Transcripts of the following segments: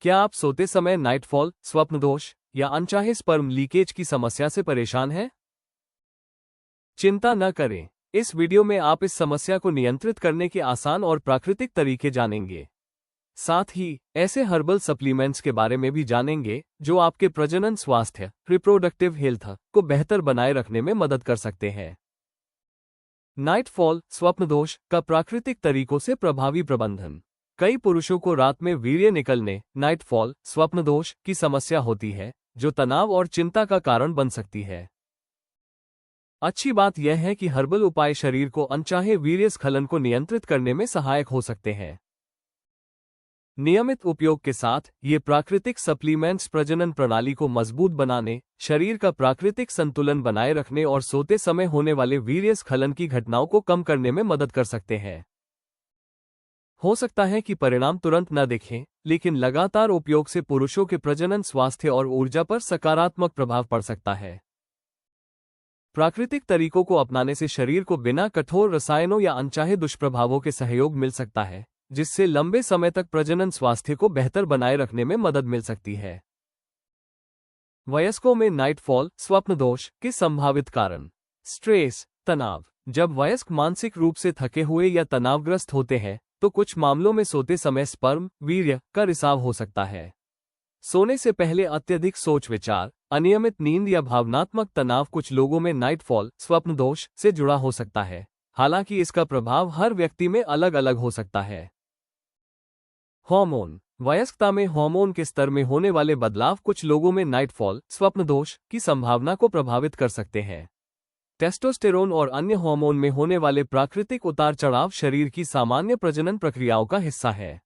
क्या आप सोते समय नाइटफॉल, स्वप्न दोष या अनचाहे स्पर्म लीकेज की समस्या से परेशान हैं? चिंता न करें, इस वीडियो में आप इस समस्या को नियंत्रित करने के आसान और प्राकृतिक तरीके जानेंगे। साथ ही ऐसे हर्बल सप्लीमेंट्स के बारे में भी जानेंगे जो आपके प्रजनन स्वास्थ्य, रिप्रोडक्टिव हेल्थ को बेहतर बनाए रखने में मदद कर सकते हैं। नाइटफॉल, स्वप्न दोष का प्राकृतिक तरीकों से प्रभावी प्रबंधन। कई पुरुषों को रात में वीर्य निकलने, नाइटफॉल, स्वप्न दोष की समस्या होती है, जो तनाव और चिंता का कारण बन सकती है। अच्छी बात यह है कि हर्बल उपाय शरीर को अनचाहे वीर्य स्खलन को नियंत्रित करने में सहायक हो सकते हैं। नियमित उपयोग के साथ ये प्राकृतिक सप्लीमेंट्स प्रजनन प्रणाली को मजबूत बनाने, शरीर का प्राकृतिक संतुलन बनाए रखने और सोते समय होने वाले वीर्य स्खलन की घटनाओं को कम करने में मदद कर सकते हैं। हो सकता है कि परिणाम तुरंत न दिखें, लेकिन लगातार उपयोग से पुरुषों के प्रजनन स्वास्थ्य और ऊर्जा पर सकारात्मक प्रभाव पड़ सकता है। प्राकृतिक तरीकों को अपनाने से शरीर को बिना कठोर रसायनों या अनचाहे दुष्प्रभावों के सहयोग मिल सकता है, जिससे लंबे समय तक प्रजनन स्वास्थ्य को बेहतर बनाए रखने में मदद मिल सकती है। वयस्कों में नाइटफॉल, स्वप्न दोष के संभावित कारण। स्ट्रेस, तनाव। जब वयस्क मानसिक रूप से थके हुए या तनावग्रस्त होते हैं, तो कुछ मामलों में सोते समय स्पर्म, वीर्य का रिसाव हो सकता है। सोने से पहले अत्यधिक सोच विचार, अनियमित नींद या भावनात्मक तनाव कुछ लोगों में नाइटफॉल, स्वप्न दोष से जुड़ा हो सकता है, हालांकि इसका प्रभाव हर व्यक्ति में अलग अलग हो सकता है। हार्मोन। वयस्कता में हार्मोन के स्तर में होने वाले बदलाव कुछ लोगों में नाइटफॉल, स्वप्न दोष की संभावना को प्रभावित कर सकते हैं। टेस्टोस्टेरोन और अन्य हार्मोन में होने वाले प्राकृतिक उतार चढ़ाव शरीर की सामान्य प्रजनन प्रक्रियाओं का हिस्सा है।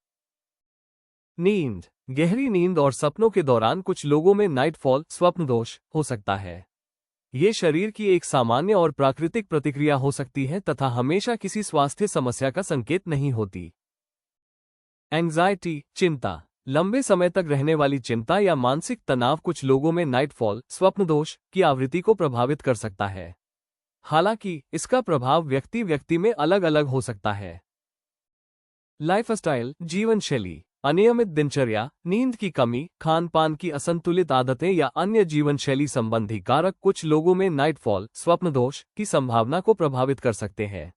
नींद। गहरी नींद और सपनों के दौरान कुछ लोगों में नाइटफॉल, स्वप्न दोष हो सकता है। ये शरीर की एक सामान्य और प्राकृतिक प्रतिक्रिया हो सकती है तथा हमेशा किसी स्वास्थ्य समस्या का संकेत नहीं होती। एंग्जाइटी, चिंता। लंबे समय तक रहने वाली चिंता या मानसिक तनाव कुछ लोगों में नाइटफॉल, स्वप्न दोष की आवृत्ति को प्रभावित कर सकता है, हालांकि इसका प्रभाव व्यक्ति में अलग अलग हो सकता है। लाइफस्टाइल, जीवन शैली। अनियमित दिनचर्या, नींद की कमी, खान पान की असंतुलित आदतें या अन्य जीवन शैली संबंधी कारक कुछ लोगों में नाइटफॉल, स्वप्न दोष की संभावना को प्रभावित कर सकते हैं।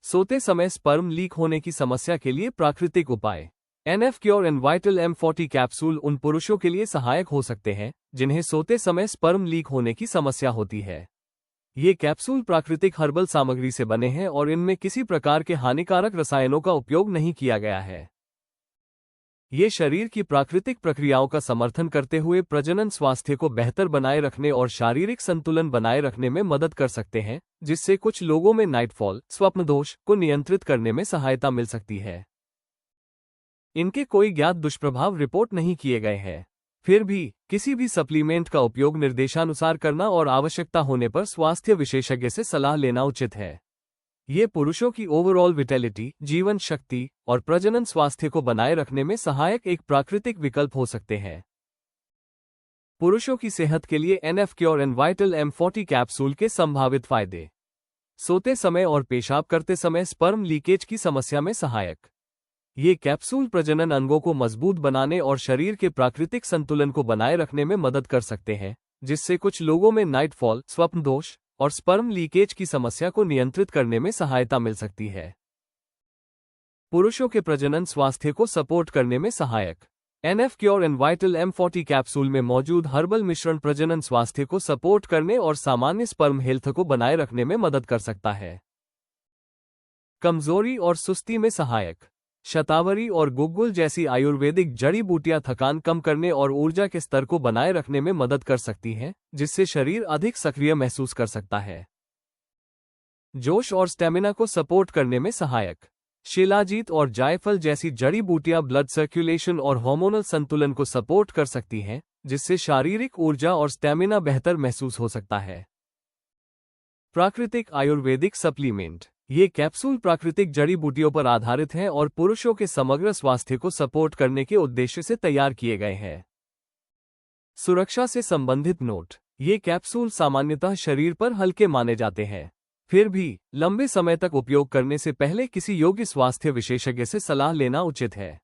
सोते समय स्पर्म लीक होने की समस्या के लिए प्राकृतिक उपाय। NF cure and vital M40 capsule उन पुरुषों के लिए सहायक हो सकते हैं जिन्हें सोते समय स्पर्म लीक होने की समस्या होती है। ये कैप्सूल प्राकृतिक हर्बल सामग्री से बने हैं और इनमें किसी प्रकार के हानिकारक रसायनों का उपयोग नहीं किया गया है। ये शरीर की प्राकृतिक प्रक्रियाओं का समर्थन करते हुए प्रजनन स्वास्थ्य को बेहतर बनाए रखने और शारीरिक संतुलन बनाए रखने में मदद कर सकते हैं, जिससे कुछ लोगों में नाइटफॉल, स्वप्न दोष को नियंत्रित करने में सहायता मिल सकती है। इनके कोई ज्ञात दुष्प्रभाव रिपोर्ट नहीं किए गए हैं। फिर भी किसी भी सप्लीमेंट का उपयोग निर्देशानुसार करना और आवश्यकता होने पर स्वास्थ्य विशेषज्ञ से सलाह लेना उचित है। ये पुरुषों की ओवरऑल विटैलिटी, जीवन शक्ति और प्रजनन स्वास्थ्य को बनाए रखने में सहायक एक प्राकृतिक विकल्प हो सकते हैं। पुरुषों की सेहत के लिए NF cure and vital M40 capsule के संभावित फायदे। सोते समय और पेशाब करते समय स्पर्म लीकेज की समस्या में सहायक। ये कैप्सूल प्रजनन अंगों को मजबूत बनाने और शरीर के प्राकृतिक संतुलन को बनाए रखने में मदद कर सकते हैं, जिससे कुछ लोगों में नाइटफॉल, स्वप्न दोष और स्पर्म लीकेज की समस्या को नियंत्रित करने में सहायता मिल सकती है। पुरुषों के प्रजनन स्वास्थ्य को सपोर्ट करने में सहायक। NF cure and vital M40 capsule में मौजूद हर्बल मिश्रण प्रजनन स्वास्थ्य को सपोर्ट करने और सामान्य स्पर्म हेल्थ को बनाए रखने में मदद कर सकता है। कमजोरी और सुस्ती में सहायक। शतावरी और गुग्गुल जैसी आयुर्वेदिक जड़ी बूटियां थकान कम करने और ऊर्जा के स्तर को बनाए रखने में मदद कर सकती हैं, जिससे शरीर अधिक सक्रिय महसूस कर सकता है। जोश और स्टेमिना को सपोर्ट करने में सहायक। शिलाजीत और जायफल जैसी जड़ी बूटियां ब्लड सर्कुलेशन और हार्मोनल संतुलन को सपोर्ट कर सकती हैं, जिससे शारीरिक ऊर्जा और स्टेमिना बेहतर महसूस हो सकता है। प्राकृतिक आयुर्वेदिक सप्लीमेंट। ये कैप्सूल प्राकृतिक जड़ी बूटियों पर आधारित हैं और पुरुषों के समग्र स्वास्थ्य को सपोर्ट करने के उद्देश्य से तैयार किए गए हैं। सुरक्षा से संबंधित नोट। ये कैप्सूल सामान्यतः शरीर पर हल्के माने जाते हैं। फिर भी लंबे समय तक उपयोग करने से पहले किसी योग्य स्वास्थ्य विशेषज्ञ से सलाह लेना उचित है।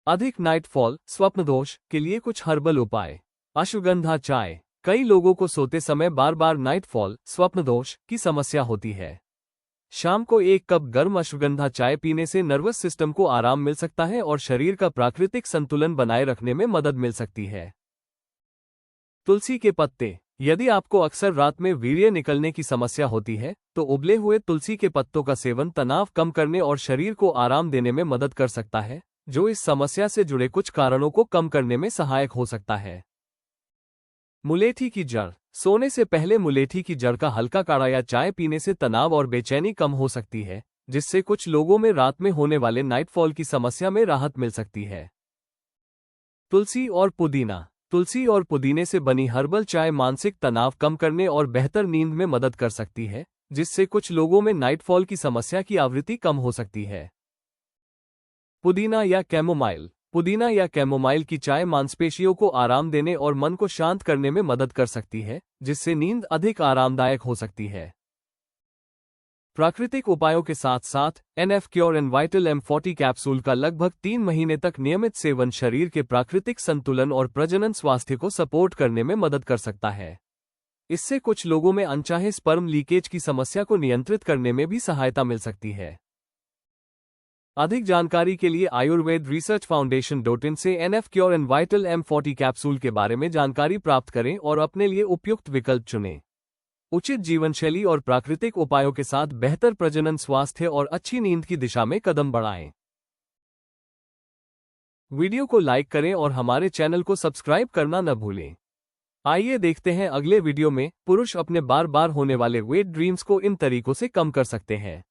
अधिक नाइटफॉल स्वप्नदोष के लिए कुछ हर्बल उपाय। अश्वगंधा चाय। कई लोगों को सोते समय बार बार नाइटफॉल स्वप्नदोष की समस्या होती है। शाम को 1 कप गर्म अश्वगंधा चाय पीने से नर्वस सिस्टम को आराम मिल सकता है और शरीर का प्राकृतिक संतुलन बनाए रखने में मदद मिल सकती है। तुलसी के पत्ते। यदि आपको अक्सर रात में वीर्य निकलने की समस्या होती है तो उबले हुए तुलसी के पत्तों का सेवन तनाव कम करने और शरीर को आराम देने में मदद कर सकता है, जो इस समस्या से जुड़े कुछ कारणों को कम करने में सहायक हो सकता है। मुलेठी की जड़। सोने से पहले मुलेठी की जड़ का हल्का काढ़ा या चाय पीने से तनाव और बेचैनी कम हो सकती है, जिससे कुछ लोगों में रात में होने वाले नाइटफॉल की समस्या में राहत मिल सकती है। तुलसी और पुदीना। तुलसी और पुदीने से बनी हर्बल चाय मानसिक तनाव कम करने और बेहतर नींद में मदद कर सकती है, जिससे कुछ लोगों में नाइटफॉल की समस्या की आवृत्ति कम हो सकती है। पुदीना या कैमोमाइल। पुदीना या कैमोमाइल की चाय मांसपेशियों को आराम देने और मन को शांत करने में मदद कर सकती है, जिससे नींद अधिक आरामदायक हो सकती है। प्राकृतिक उपायों के साथ साथ NF cure and vital M40 capsule का लगभग 3 महीने तक नियमित सेवन शरीर के प्राकृतिक संतुलन और प्रजनन स्वास्थ्य को सपोर्ट करने में मदद कर सकता है। इससे कुछ लोगों में अनचाहे स्पर्म लीकेज की समस्या को नियंत्रित करने में भी सहायता मिल सकती है। अधिक जानकारी के लिए आयुर्वेद रिसर्च फाउंडेशन डॉट से NF cure and vital M40 capsule के बारे में जानकारी प्राप्त करें और अपने लिए उपयुक्त विकल्प चुनें। उचित जीवनशैली और प्राकृतिक उपायों के साथ बेहतर प्रजनन स्वास्थ्य और अच्छी नींद की दिशा में कदम बढ़ाएं। वीडियो को लाइक करें और हमारे चैनल को सब्सक्राइब करना न भूलें। आइए देखते हैं अगले वीडियो में पुरुष अपने बार बार होने वाले वेट ड्रीम्स को इन तरीकों से कम कर सकते हैं।